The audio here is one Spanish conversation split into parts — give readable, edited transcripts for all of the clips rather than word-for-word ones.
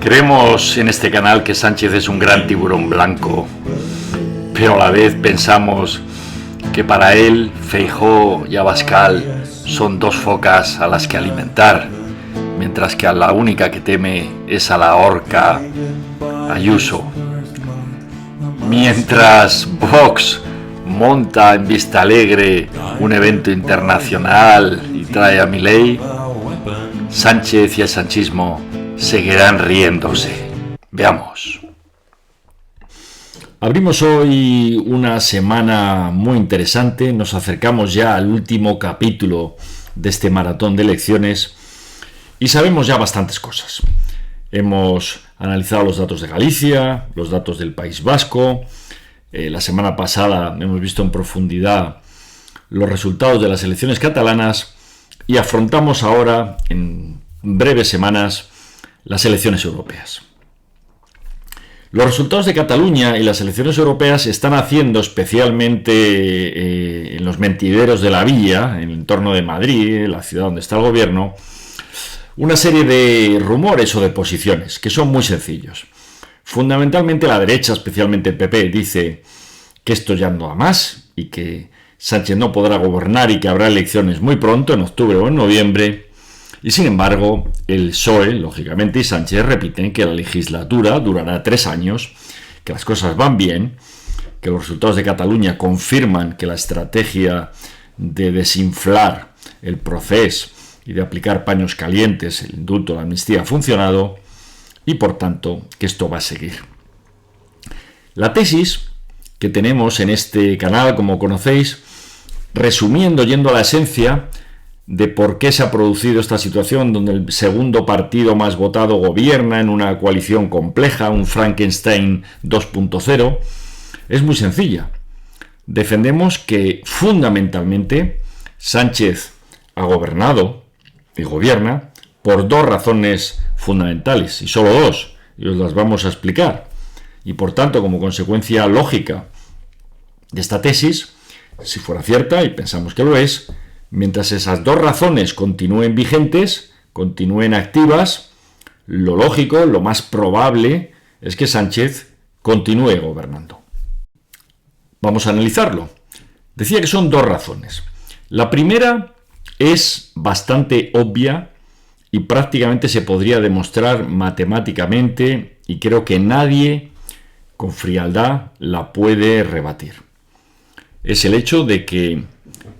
Creemos en este canal que Sánchez es un gran tiburón blanco, pero a la vez pensamos que para él Feijóo y Abascal son dos focas a las que alimentar, mientras que a la única que teme es a la orca Ayuso. Mientras Vox monta en Vistalegre un evento internacional y trae a Milei, Sánchez y el sanchismo seguirán riéndose. Veamos. Abrimos hoy una semana muy interesante, nos acercamos ya al último capítulo de este maratón de elecciones y sabemos ya bastantes cosas. Hemos analizado los datos de Galicia, los datos del País Vasco. La semana pasada hemos visto en profundidad los resultados de las elecciones catalanas y afrontamos ahora, en breves semanas, las elecciones europeas. Los resultados de Cataluña y las elecciones europeas están haciendo, especialmente en los mentideros de la villa, en el entorno de Madrid, la ciudad donde está el gobierno, una serie de rumores o de posiciones que son muy sencillos. Fundamentalmente la derecha, especialmente el PP, dice que esto ya no da más y que Sánchez no podrá gobernar y que habrá elecciones muy pronto, en octubre o en noviembre. Y sin embargo, el PSOE, lógicamente, y Sánchez repiten que la legislatura durará 3 años, que las cosas van bien, que los resultados de Cataluña confirman que la estrategia de desinflar el proceso y de aplicar paños calientes, el indulto, la amnistía, ha funcionado y, por tanto, que esto va a seguir. La tesis que tenemos en este canal, como conocéis, resumiendo, yendo a la esencia de por qué se ha producido esta situación donde el segundo partido más votado gobierna en una coalición compleja, un Frankenstein 2.0, es muy sencilla. Defendemos que fundamentalmente Sánchez ha gobernado y gobierna por 2 razones fundamentales, y solo 2, y os las vamos a explicar. Y por tanto, como consecuencia lógica de esta tesis, si fuera cierta, y pensamos que lo es, mientras esas 2 razones continúen vigentes, continúen activas, lo lógico, lo más probable, es que Sánchez continúe gobernando. Vamos a analizarlo. Decía que son 2 razones. La primera es bastante obvia y prácticamente se podría demostrar matemáticamente, y creo que nadie con frialdad la puede rebatir. Es el hecho de que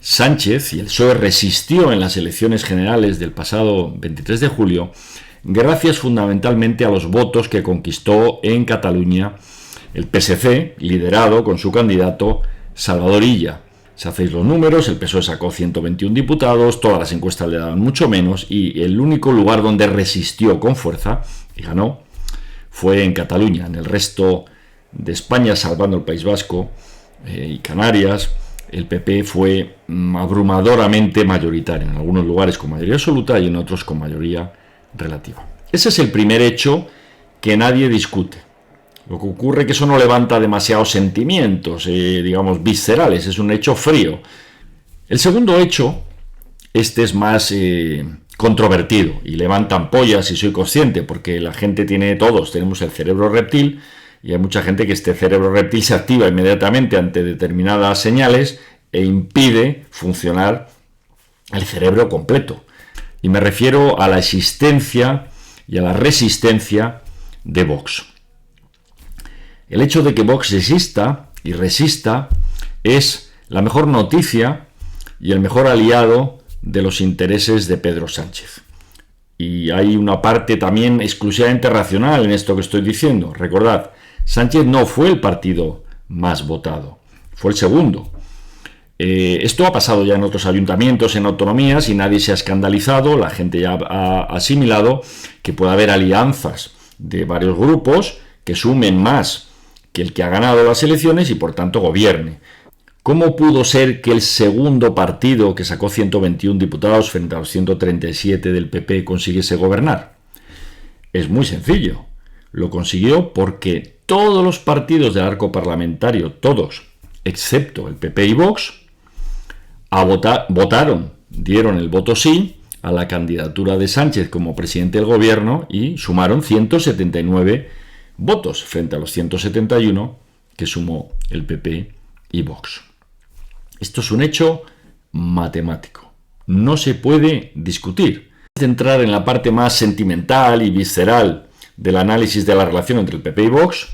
Sánchez y el PSOE resistió en las elecciones generales del pasado 23 de julio gracias fundamentalmente a los votos que conquistó en Cataluña el PSC, liderado con su candidato Salvador Illa. Si hacéis los números, el PSOE sacó 121 diputados, todas las encuestas le daban mucho menos y el único lugar donde resistió con fuerza y ganó fue en Cataluña. En el resto de España, salvando el País Vasco y Canarias, el PP fue abrumadoramente mayoritario, en algunos lugares con mayoría absoluta y en otros con mayoría relativa. Ese es el primer hecho que nadie discute. Lo que ocurre es que eso no levanta demasiados sentimientos, digamos, viscerales, es un hecho frío. El segundo hecho, este es más controvertido y levanta ampollas, y soy consciente, porque la gente todos tenemos el cerebro reptil, y hay mucha gente que este cerebro reptil se activa inmediatamente ante determinadas señales e impide funcionar el cerebro completo. Y me refiero a la existencia y a la resistencia de Vox. El hecho de que Vox exista y resista es la mejor noticia y el mejor aliado de los intereses de Pedro Sánchez. Y hay una parte también exclusivamente racional en esto que estoy diciendo. Recordad, Sánchez no fue el partido más votado, fue el segundo. Esto ha pasado ya en otros ayuntamientos, en autonomías, y nadie se ha escandalizado, la gente ya ha asimilado que puede haber alianzas de varios grupos que sumen más que el que ha ganado las elecciones y por tanto gobierne. ¿Cómo pudo ser que el segundo partido, que sacó 121 diputados frente a los 137 del PP, consiguiese gobernar? Es muy sencillo. Lo consiguió porque todos los partidos del arco parlamentario, todos, excepto el PP y Vox, votaron, dieron el voto sí a la candidatura de Sánchez como presidente del gobierno y sumaron 179 votos frente a los 171 que sumó el PP y Vox. Esto es un hecho matemático. No se puede discutir. Antes de entrar en la parte más sentimental y visceral del análisis de la relación entre el PP y Vox,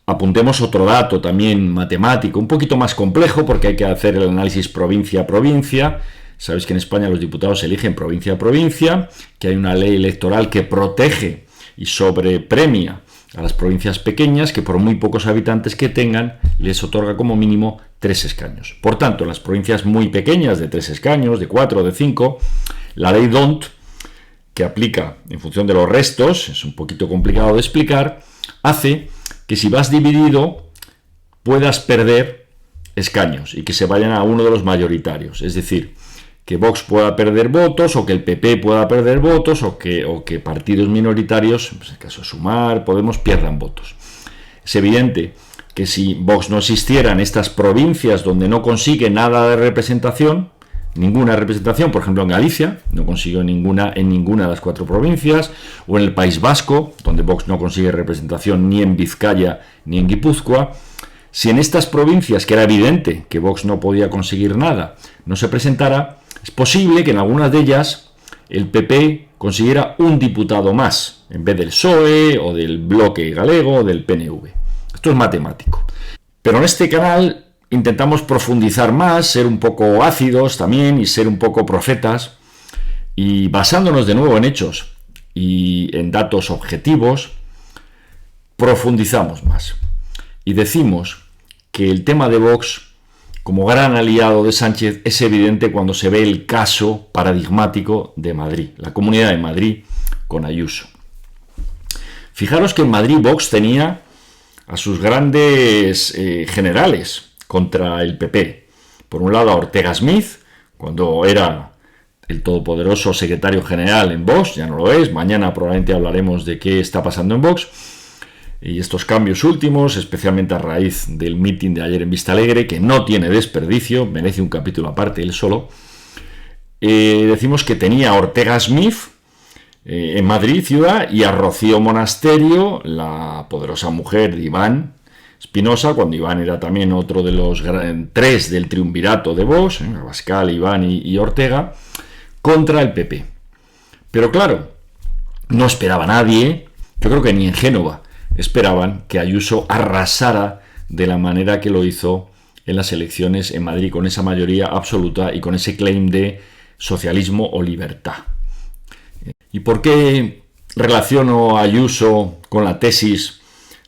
apuntemos otro dato también matemático, un poquito más complejo porque hay que hacer el análisis provincia a provincia. Sabéis que en España los diputados se eligen provincia a provincia, que hay una ley electoral que protege y sobrepremia a las provincias pequeñas, que por muy pocos habitantes que tengan, les otorga como mínimo 3 escaños. Por tanto, en las provincias muy pequeñas, de 3 escaños, de 4 o de 5, la ley D'Hondt, que aplica en función de los restos, es un poquito complicado de explicar, hace que si vas dividido puedas perder escaños y que se vayan a uno de los mayoritarios. Es decir, que Vox pueda perder votos o que el PP pueda perder votos o que partidos minoritarios, en el caso de Sumar, Podemos, pierdan votos. Es evidente que si Vox no existiera en estas provincias donde no consigue nada de representación, ninguna representación, por ejemplo en Galicia, no consiguió ninguna en ninguna de las 4 provincias, o en el País Vasco, donde Vox no consigue representación ni en Vizcaya ni en Guipúzcoa, si en estas provincias, que era evidente que Vox no podía conseguir nada, no se presentara, es posible que en algunas de ellas el PP consiguiera un diputado más, en vez del PSOE o del Bloque Galego o del PNV. Esto es matemático. Pero en este canal intentamos profundizar más, ser un poco ácidos también y ser un poco profetas, y basándonos de nuevo en hechos y en datos objetivos, profundizamos más. Y decimos que el tema de Vox, como gran aliado de Sánchez, es evidente cuando se ve el caso paradigmático de Madrid, la Comunidad de Madrid con Ayuso. Fijaros que en Madrid Vox tenía a sus grandes generales contra el PP. Por un lado a Ortega Smith, cuando era el todopoderoso secretario general en Vox, ya no lo es, mañana probablemente hablaremos de qué está pasando en Vox, y estos cambios últimos, especialmente a raíz del mitin de ayer en Vistalegre, que no tiene desperdicio, merece un capítulo aparte él solo. Decimos que tenía a Ortega Smith en Madrid ciudad y a Rocío Monasterio, la poderosa mujer de Iván Espinosa, cuando Iván era también otro de los 3 del triunvirato de Vox, Abascal, Iván y Ortega, contra el PP. Pero claro, no esperaba nadie, yo creo que ni en Génova esperaban que Ayuso arrasara de la manera que lo hizo en las elecciones en Madrid, con esa mayoría absoluta y con ese claim de socialismo o libertad. ¿Y por qué relaciono a Ayuso con la tesis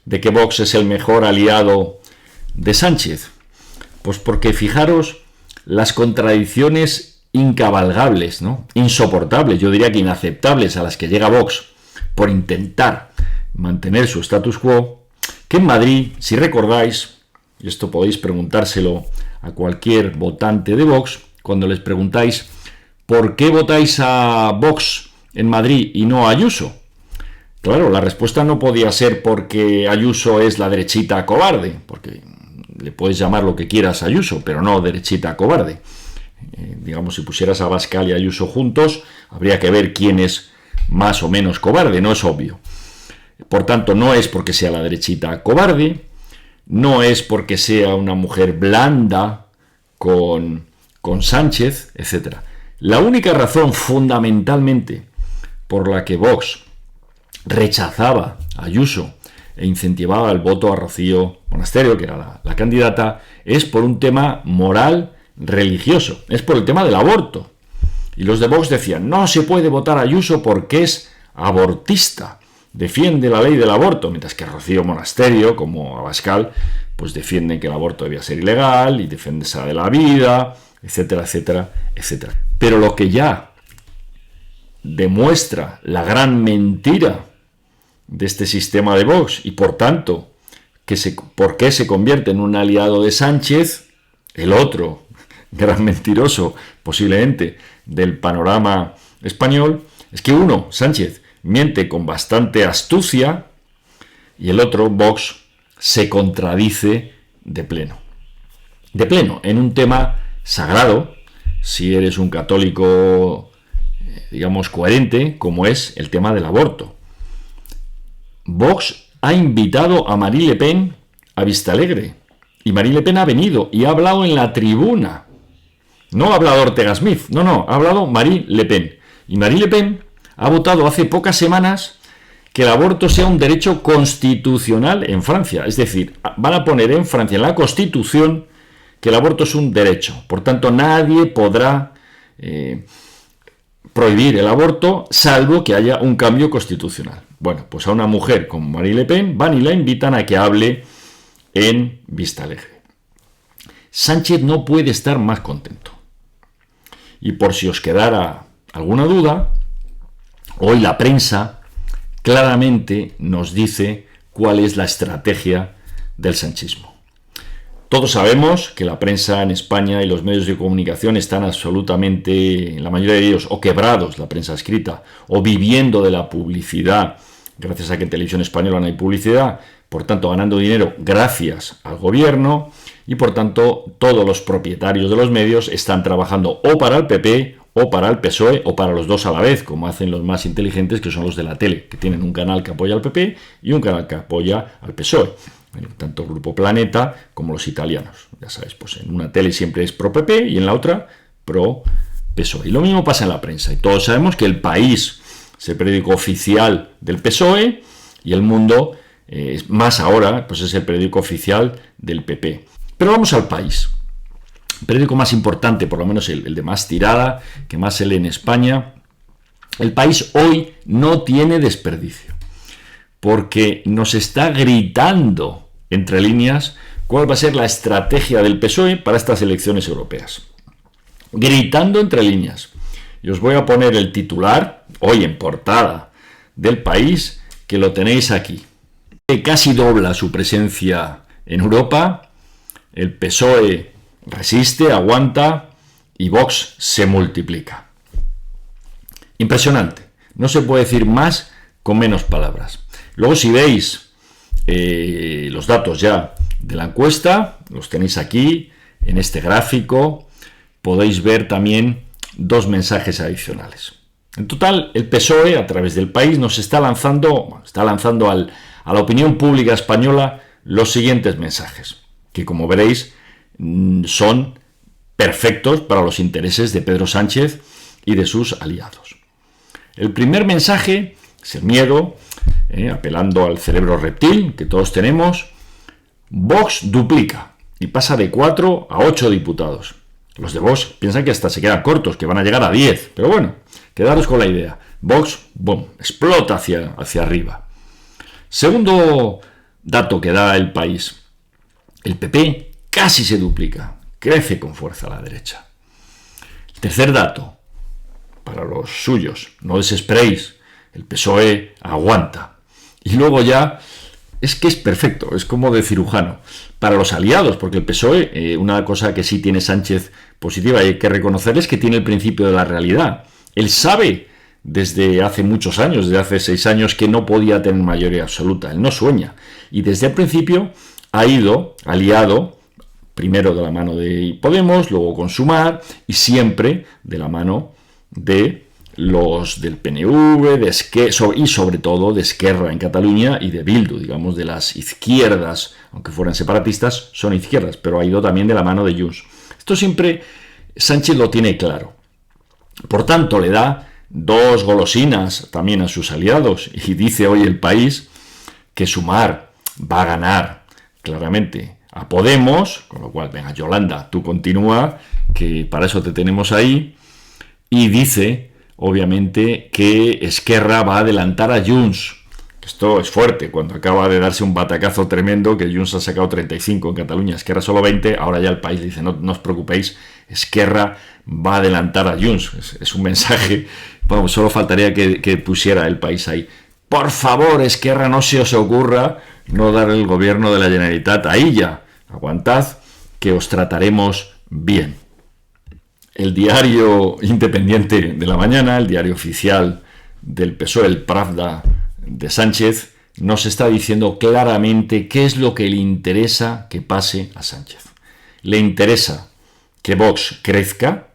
de que Vox es el mejor aliado de Sánchez? Pues porque fijaros las contradicciones incabalgables, ¿no? Insoportables, yo diría que inaceptables, a las que llega Vox por intentar mantener su status quo, que en Madrid, si recordáis, y esto podéis preguntárselo a cualquier votante de Vox, cuando les preguntáis ¿por qué votáis a Vox en Madrid y no a Ayuso? Claro, la respuesta no podía ser porque Ayuso es la derechita cobarde, porque le puedes llamar lo que quieras a Ayuso, pero no derechita cobarde. Digamos, si pusieras a Abascal y Ayuso juntos, habría que ver quién es más o menos cobarde, no es obvio. Por tanto, no es porque sea la derechita cobarde, no es porque sea una mujer blanda con Sánchez, etc. La única razón fundamentalmente por la que Vox rechazaba a Ayuso e incentivaba el voto a Rocío Monasterio, que era la candidata, es por un tema moral religioso, es por el tema del aborto. Y los de Vox decían, no se puede votar a Ayuso porque es abortista, defiende la ley del aborto, mientras que Rocío Monasterio, como Abascal, pues defienden que el aborto debía ser ilegal y defensa de la vida, etcétera, etcétera, etcétera. Pero lo que ya demuestra la gran mentira de este sistema de Vox y por tanto por qué se convierte en un aliado de Sánchez, el otro gran mentiroso posiblemente del panorama español, es que uno, Sánchez, miente con bastante astucia y el otro, Vox, se contradice de pleno. De pleno, en un tema sagrado, si eres un católico digamos, coherente, como es el tema del aborto. Vox ha invitado a Marine Le Pen a Vistalegre, y Marine Le Pen ha venido y ha hablado en la tribuna. No ha hablado Ortega Smith, no, ha hablado Marine Le Pen. Y Marine Le Pen ha votado hace pocas semanas que el aborto sea un derecho constitucional en Francia. Es decir, van a poner en Francia, en la Constitución, que el aborto es un derecho. Por tanto, nadie podrá prohibir el aborto, salvo que haya un cambio constitucional. Bueno, pues a una mujer como Marine Le Pen van y la invitan a que hable en Vistalegre. Sánchez no puede estar más contento. Y por si os quedara alguna duda, hoy la prensa claramente nos dice cuál es la estrategia del sanchismo. Todos sabemos que la prensa en España y los medios de comunicación están absolutamente, la mayoría de ellos, o quebrados, la prensa escrita, o viviendo de la publicidad, gracias a que en Televisión Española no hay publicidad, por tanto ganando dinero gracias al gobierno, y por tanto todos los propietarios de los medios están trabajando o para el PP, o para el PSOE, o para los dos a la vez, como hacen los más inteligentes, que son los de la tele, que tienen un canal que apoya al PP y un canal que apoya al PSOE. Tanto el Grupo Planeta como los italianos. Ya sabéis, pues en una tele siempre es pro PP y en la otra pro PSOE. Y lo mismo pasa en la prensa. Y todos sabemos que El País es el periódico oficial del PSOE y El Mundo, más ahora, pues es el periódico oficial del PP. Pero vamos al País. El periódico más importante, por lo menos el de más tirada, que más se lee en España. El País hoy no tiene desperdicio, porque nos está gritando entre líneas cuál va a ser la estrategia del PSOE para estas elecciones europeas. Gritando entre líneas. Y os voy a poner el titular, hoy en portada del País, que lo tenéis aquí. Que casi dobla su presencia en Europa, el PSOE resiste, aguanta y Vox se multiplica. Impresionante. No se puede decir más con menos palabras. Luego, si veis los datos ya de la encuesta, los tenéis aquí en este gráfico, podéis ver también dos mensajes adicionales. En total, el PSOE, a través del País, nos está lanzando a la opinión pública española los siguientes mensajes, que como veréis son perfectos para los intereses de Pedro Sánchez y de sus aliados. El primer mensaje es el miedo, apelando al cerebro reptil que todos tenemos. Vox duplica y pasa de 4 a 8 diputados. Los de Vox piensan que hasta se quedan cortos, que van a llegar a 10, pero bueno, quedaros con la idea. Vox, boom, explota hacia arriba. Segundo dato que da el País. El PP casi se duplica, crece con fuerza a la derecha. El tercer dato, para los suyos, no desesperéis, el PSOE aguanta. Y luego ya, es que es perfecto, es como de cirujano. Para los aliados, porque el PSOE, una cosa que sí tiene Sánchez positiva y hay que reconocer es que tiene el principio de la realidad. Él sabe desde hace muchos años, desde hace 6 años, que no podía tener mayoría absoluta. Él no sueña. Y desde el principio ha ido aliado, primero de la mano de Podemos, luego con Sumar, y siempre de la mano de los del PNV, y sobre todo de Esquerra en Cataluña y de Bildu, digamos, de las izquierdas, aunque fueran separatistas, son izquierdas, pero ha ido también de la mano de Junts. Esto siempre Sánchez lo tiene claro. Por tanto, le da 2 golosinas también a sus aliados, y dice hoy el País que Sumar va a ganar claramente a Podemos, con lo cual, venga, Yolanda, tú continúa, que para eso te tenemos ahí, y dice obviamente que Esquerra va a adelantar a Junts. Esto es fuerte, cuando acaba de darse un batacazo tremendo, que Junts ha sacado 35 en Cataluña, Esquerra solo 20, ahora ya el País dice, no os preocupéis, Esquerra va a adelantar a Junts. Es un mensaje, bueno, solo faltaría que pusiera el País ahí. Por favor, Esquerra, no se os ocurra no dar el gobierno de la Generalitat a ella. Aguantad, que os trataremos bien. El diario independiente de la mañana, el diario oficial del PSOE, el Pravda de Sánchez, nos está diciendo claramente qué es lo que le interesa que pase a Sánchez. Le interesa que Vox crezca,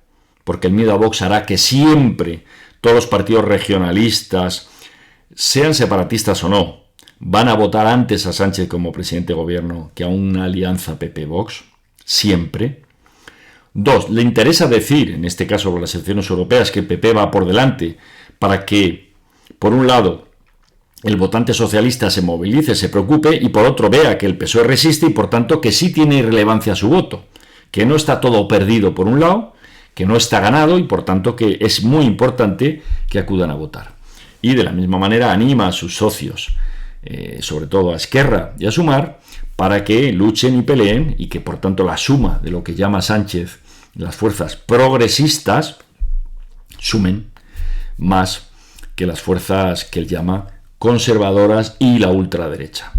porque el miedo a Vox hará que siempre todos los partidos regionalistas, sean separatistas o no, van a votar antes a Sánchez como presidente de gobierno que a una alianza PP-Vox, siempre. 2. Le interesa decir, en este caso con las elecciones europeas, que el PP va por delante para que, por un lado, el votante socialista se movilice, se preocupe, y por otro vea que el PSOE resiste y por tanto que sí tiene relevancia su voto, que no está todo perdido por un lado, que no está ganado y por tanto que es muy importante que acudan a votar. Y de la misma manera anima a sus socios, sobre todo a Esquerra y a Sumar, para que luchen y peleen y que por tanto la suma de lo que llama Sánchez las fuerzas progresistas sumen más que las fuerzas que él llama conservadoras y la ultraderecha.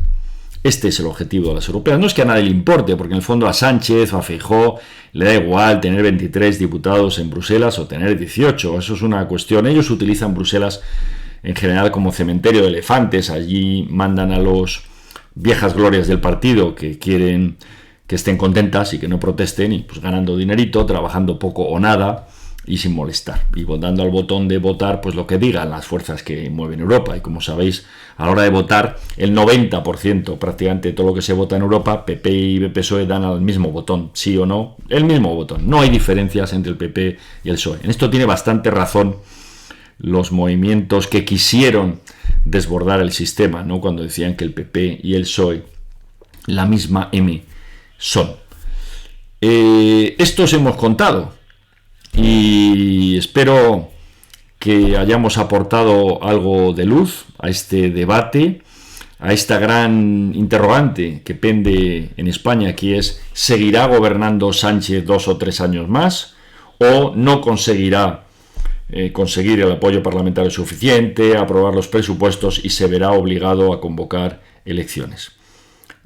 Este es el objetivo de las europeas. No es que a nadie le importe, porque en el fondo a Sánchez o a Feijóo le da igual tener 23 diputados en Bruselas o tener 18. Eso es una cuestión. Ellos utilizan Bruselas en general como cementerio de elefantes. Allí mandan a los viejas glorias del partido que quieren que estén contentas y que no protesten, y pues ganando dinerito, trabajando poco o nada y sin molestar, y dando al botón de votar pues lo que digan las fuerzas que mueven Europa. Y como sabéis, a la hora de votar, el 90% prácticamente de todo lo que se vota en Europa, PP y PSOE dan al mismo botón, sí o no, el mismo botón. No hay diferencias entre el PP y el PSOE. En esto tiene bastante razón los movimientos que quisieron desbordar el sistema, ¿no? Cuando decían que el PP y el PSOE, la misma M, son. Esto os hemos contado y espero que hayamos aportado algo de luz a este debate, a esta gran interrogante que pende en España, que es: ¿seguirá gobernando Sánchez 2 o 3 años más o no conseguirá conseguir el apoyo parlamentario suficiente, aprobar los presupuestos y se verá obligado a convocar elecciones?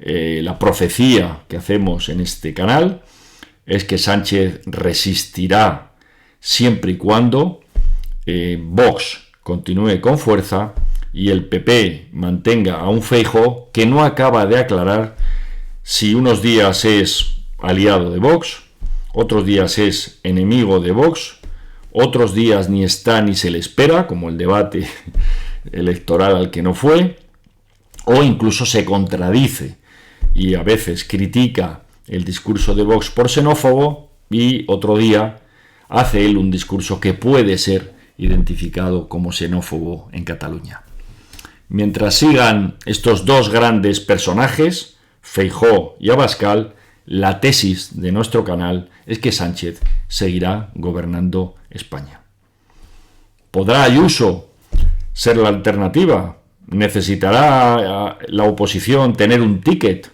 La profecía que hacemos en este canal es que Sánchez resistirá siempre y cuando Vox continúe con fuerza y el PP mantenga a un Feijóo que no acaba de aclarar si unos días es aliado de Vox, otros días es enemigo de Vox, otros días ni está ni se le espera, como el debate electoral al que no fue, o incluso se contradice y a veces critica el discurso de Vox por xenófobo y otro día hace él un discurso que puede ser identificado como xenófobo en Cataluña. Mientras sigan estos dos grandes personajes, Feijóo y Abascal, la tesis de nuestro canal es que Sánchez seguirá gobernando España. ¿Podrá Ayuso ser la alternativa? ¿Necesitará la oposición tener un ticket,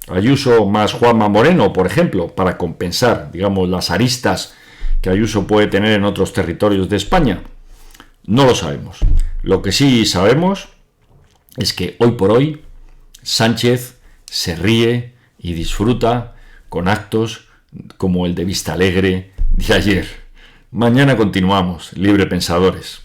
Ayuso más Juanma Moreno, por ejemplo, para compensar, digamos, las aristas que Ayuso puede tener en otros territorios de España? No lo sabemos. Lo que sí sabemos es que hoy por hoy Sánchez se ríe y disfruta con actos como el de Vistalegre de ayer. Mañana continuamos, libre pensadores.